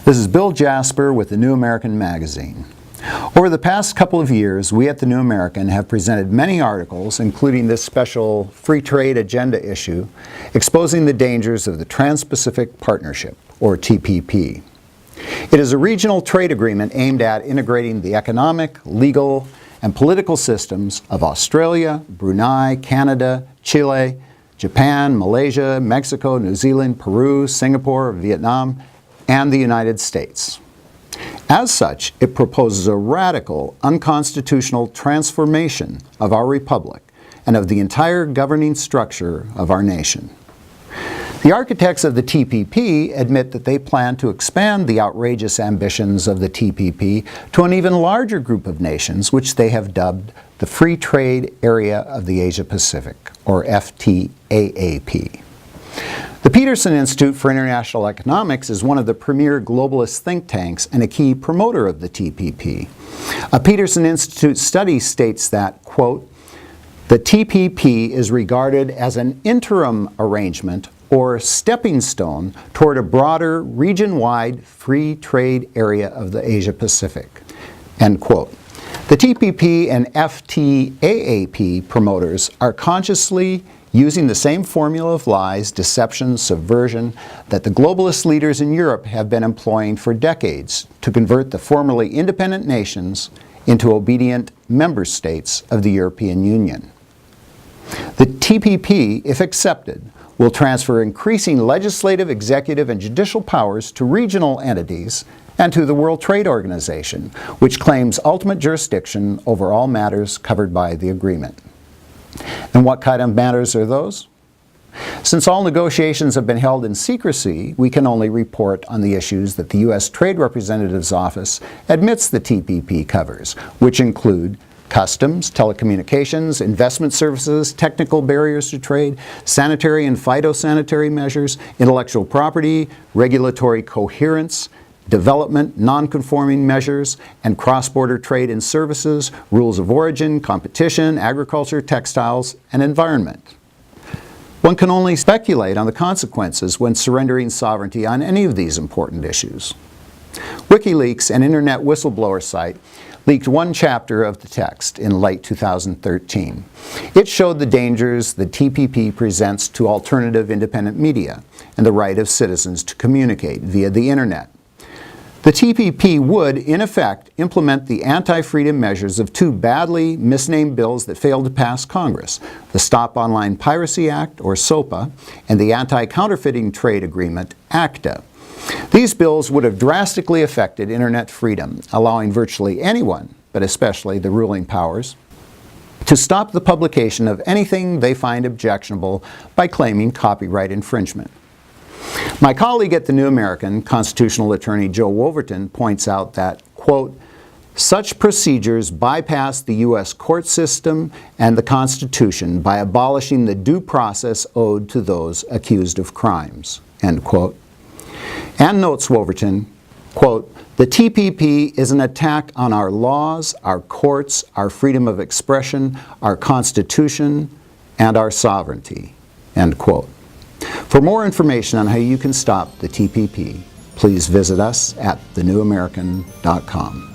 This is Bill Jasper with the New American Magazine. Over the past couple of years, we at the New American have presented many articles, including this special Free Trade Agenda issue, exposing the dangers of the Trans-Pacific Partnership, or TPP. It is a regional trade agreement aimed at integrating the economic, legal, and political systems of Australia, Brunei, Canada, Chile, Japan, Malaysia, Mexico, New Zealand, Peru, Singapore, Vietnam, and the United States. As such, it proposes a radical, unconstitutional transformation of our republic and of the entire governing structure of our nation. The architects of the TPP admit that they plan to expand the outrageous ambitions of the TPP to an even larger group of nations, which they have dubbed the Free Trade Area of the Asia-Pacific, or FTAAP. The Peterson Institute for International Economics is one of the premier globalist think tanks and a key promoter of the TPP. A Peterson Institute study states that, quote, "The TPP is regarded as an interim arrangement or stepping stone toward a broader region-wide free trade area of the Asia-Pacific," end quote. The TPP and FTAAP promoters are consciously using the same formula of lies, deception, subversion that the globalist leaders in Europe have been employing for decades to convert the formerly independent nations into obedient member states of the European Union. The TPP, if accepted, will transfer increasing legislative, executive, and judicial powers to regional entities and to the World Trade Organization, which claims ultimate jurisdiction over all matters covered by the agreement. And what kind of matters are those? Since all negotiations have been held in secrecy, we can only report on the issues that the U.S. Trade Representative's Office admits the TPP covers, which include customs, telecommunications, investment services, technical barriers to trade, sanitary and phytosanitary measures, intellectual property, regulatory coherence, development, non-conforming measures, and cross-border trade in services, rules of origin, competition, agriculture, textiles, and environment. One can only speculate on the consequences when surrendering sovereignty on any of these important issues. WikiLeaks, an internet whistleblower site, leaked one chapter of the text in late 2013. It showed the dangers the TPP presents to alternative independent media and the right of citizens to communicate via the internet. The TPP would, in effect, implement the anti-freedom measures of two badly misnamed bills that failed to pass Congress, the Stop Online Piracy Act, or SOPA, and the Anti-Counterfeiting Trade Agreement, ACTA. These bills would have drastically affected internet freedom, allowing virtually anyone, but especially the ruling powers, to stop the publication of anything they find objectionable by claiming copyright infringement. My colleague at the New American, constitutional attorney Joe Wolverton, points out that, quote, "Such procedures bypass the U.S. court system and the Constitution by abolishing the due process owed to those accused of crimes," end quote. And notes Wolverton, quote, "The TPP is an attack on our laws, our courts, our freedom of expression, our Constitution, and our sovereignty," end quote. For more information on how you can stop the TPP, please visit us at thenewamerican.com.